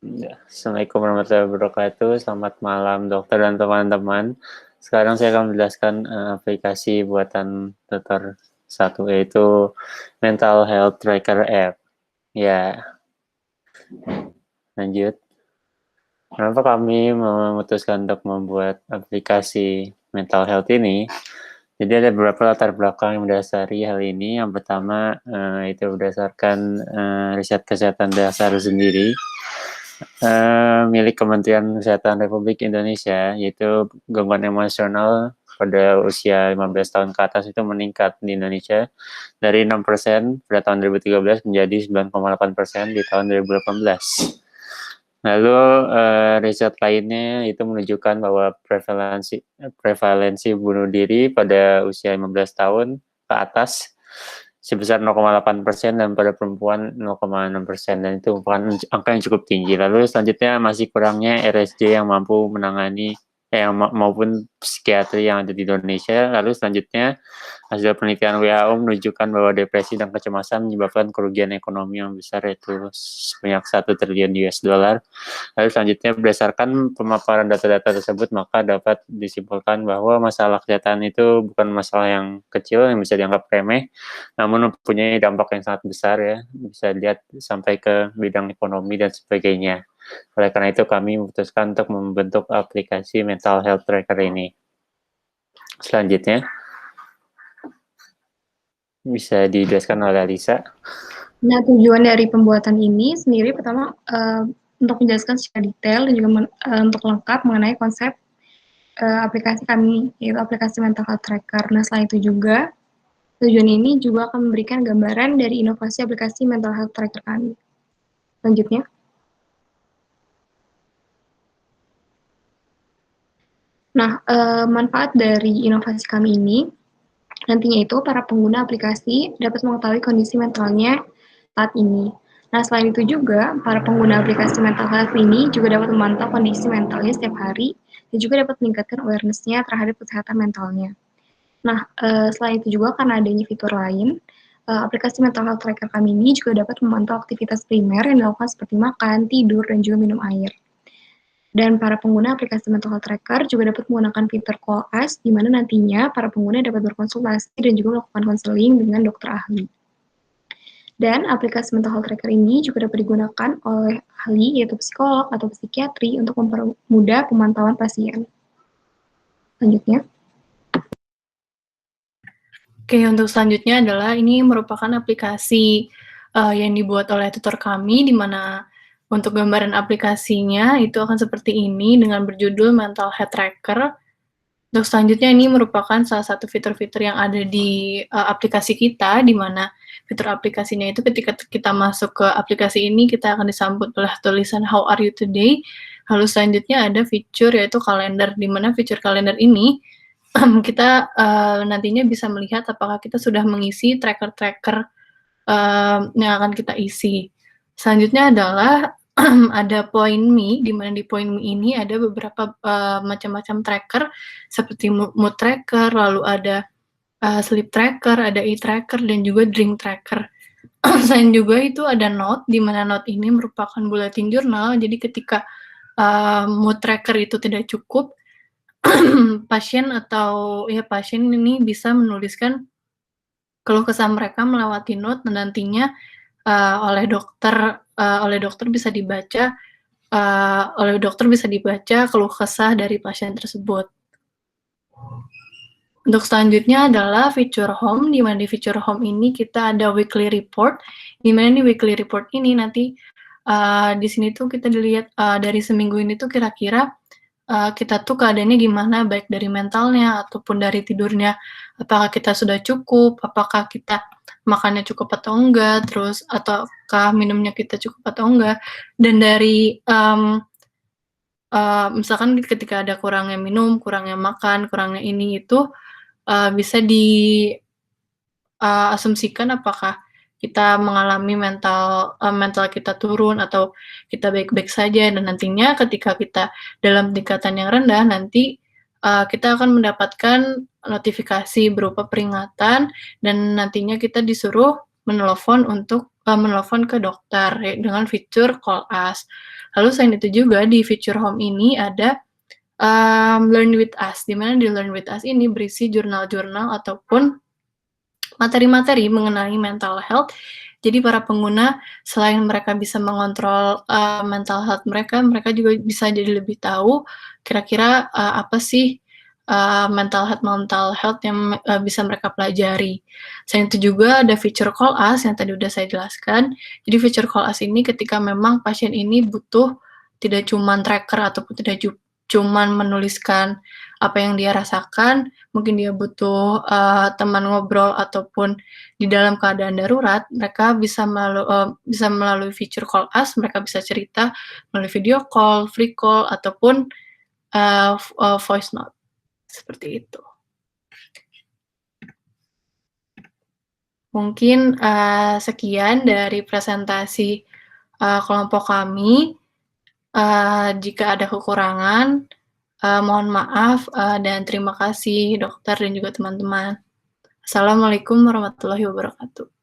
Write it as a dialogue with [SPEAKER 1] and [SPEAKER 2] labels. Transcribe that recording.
[SPEAKER 1] Assalamualaikum warahmatullahi wabarakatuh. Selamat malam dokter dan teman-teman. Sekarang saya akan menjelaskan aplikasi buatan dokter satu, yaitu Mental Health Tracker App. Ya, lanjut. Kenapa kami memutuskan untuk membuat aplikasi mental health ini? Jadi ada beberapa latar belakang yang mendasari hal ini. Yang pertama itu berdasarkan riset kesehatan dasar sendiri milik Kementerian Kesehatan Republik Indonesia, yaitu gangguan emosional pada usia 15 tahun ke atas itu meningkat di Indonesia dari 6% pada tahun 2013 menjadi 9,8% di tahun 2018. Lalu riset lainnya itu menunjukkan bahwa prevalensi bunuh diri pada usia 15 tahun ke atas sebesar 0,8% dan pada perempuan 0,6%, dan itu merupakan angka yang cukup tinggi. Lalu selanjutnya masih kurangnya RSJ yang mampu menangani maupun psikiatri yang ada di Indonesia. Lalu selanjutnya hasil penelitian WHO menunjukkan bahwa depresi dan kecemasan menyebabkan kerugian ekonomi yang besar, yaitu sebanyak 1 triliun US dollar. Lalu selanjutnya berdasarkan pemaparan data-data tersebut, maka dapat disimpulkan bahwa masalah kesehatan itu bukan masalah yang kecil yang bisa dianggap remeh, namun mempunyai dampak yang sangat besar, ya, bisa dilihat sampai ke bidang ekonomi dan sebagainya. Oleh karena itu kami memutuskan untuk membentuk aplikasi mental health tracker ini. Selanjutnya bisa dijelaskan oleh Alisa.
[SPEAKER 2] Nah, tujuan dari pembuatan ini sendiri pertama untuk menjelaskan secara detail dan juga untuk lengkap mengenai konsep aplikasi kami, yaitu aplikasi mental health tracker. Nah, selain itu juga tujuan ini juga akan memberikan gambaran dari inovasi aplikasi mental health tracker kami. Selanjutnya. Nah, manfaat dari inovasi kami ini nantinya itu para pengguna aplikasi dapat mengetahui kondisi mentalnya saat ini. Nah, selain itu juga para pengguna aplikasi mental health ini juga dapat memantau kondisi mentalnya setiap hari dan juga dapat meningkatkan awareness-nya terhadap kesehatan mentalnya. Nah, selain itu juga karena adanya fitur lain, aplikasi mental health tracker kami ini juga dapat memantau aktivitas primer yang dilakukan seperti makan, tidur, dan juga minum air. Dan para pengguna aplikasi mental health tracker juga dapat menggunakan fitur call us, di mana nantinya para pengguna dapat berkonsultasi dan juga melakukan konseling dengan dokter ahli. Dan aplikasi mental health tracker ini juga dapat digunakan oleh ahli, yaitu psikolog atau psikiatri, untuk mempermudah pemantauan pasien. Selanjutnya.
[SPEAKER 3] Oke, untuk selanjutnya adalah ini merupakan aplikasi yang dibuat oleh tutor kami, di mana untuk gambaran aplikasinya itu akan seperti ini dengan berjudul Mental Health Tracker. Untuk selanjutnya ini merupakan salah satu fitur-fitur yang ada di aplikasi kita, di mana fitur aplikasinya itu ketika kita masuk ke aplikasi ini kita akan disambut oleh tulisan How are you today? Lalu selanjutnya ada fitur yaitu kalender, di mana fitur kalender ini kita nantinya bisa melihat apakah kita sudah mengisi tracker-tracker yang akan kita isi. Selanjutnya adalah ada Point Me, di mana di Point Me ini ada beberapa macam-macam tracker seperti mood tracker, lalu ada sleep tracker, ada e-tracker, dan juga drink tracker. Selain juga itu ada note, di mana note ini merupakan bulletin jurnal. Jadi ketika mood tracker itu tidak cukup, pasien ini bisa menuliskan keluh kesah mereka melewati note, dan nantinya oleh dokter bisa dibaca keluh kesah dari pasien tersebut. Untuk selanjutnya adalah fitur home, di mana di fitur home ini kita ada weekly report, di mana di weekly report ini nanti di sini tuh kita dilihat dari seminggu ini tuh kira-kira kita tuh keadaannya gimana, baik dari mentalnya ataupun dari tidurnya, apakah kita sudah cukup, apakah kita makannya cukup atau enggak, terus ataukah minumnya kita cukup atau enggak, dan dari misalkan ketika ada kurangnya minum, kurangnya makan, kurangnya ini itu bisa asumsikan apakah kita mengalami mental kita turun atau kita baik-baik saja, dan nantinya ketika kita dalam tingkatan yang rendah, nanti kita akan mendapatkan notifikasi berupa peringatan, dan nantinya kita disuruh menelepon untuk menelpon ke dokter ya, dengan fitur Call Us. Lalu selain itu juga di fitur Home ini ada Learn with Us, di mana di Learn with Us ini berisi jurnal-jurnal ataupun materi-materi mengenai mental health. Jadi para pengguna selain mereka bisa mengontrol mental health mereka, mereka juga bisa jadi lebih tahu kira-kira apa sih mental health yang bisa mereka pelajari. Selain itu juga ada fitur Call Us yang tadi udah saya jelaskan. Jadi fitur Call Us ini ketika memang pasien ini butuh tidak cuman tracker ataupun tidak cuman menuliskan apa yang dia rasakan, mungkin dia butuh teman ngobrol ataupun di dalam keadaan darurat, mereka bisa melalui fitur Call Us, mereka bisa cerita melalui video call, free call, ataupun voice note. Seperti itu. Mungkin sekian dari presentasi kelompok kami. Jika ada kekurangan, mohon maaf dan terima kasih dokter dan juga teman-teman. Assalamualaikum warahmatullahi wabarakatuh.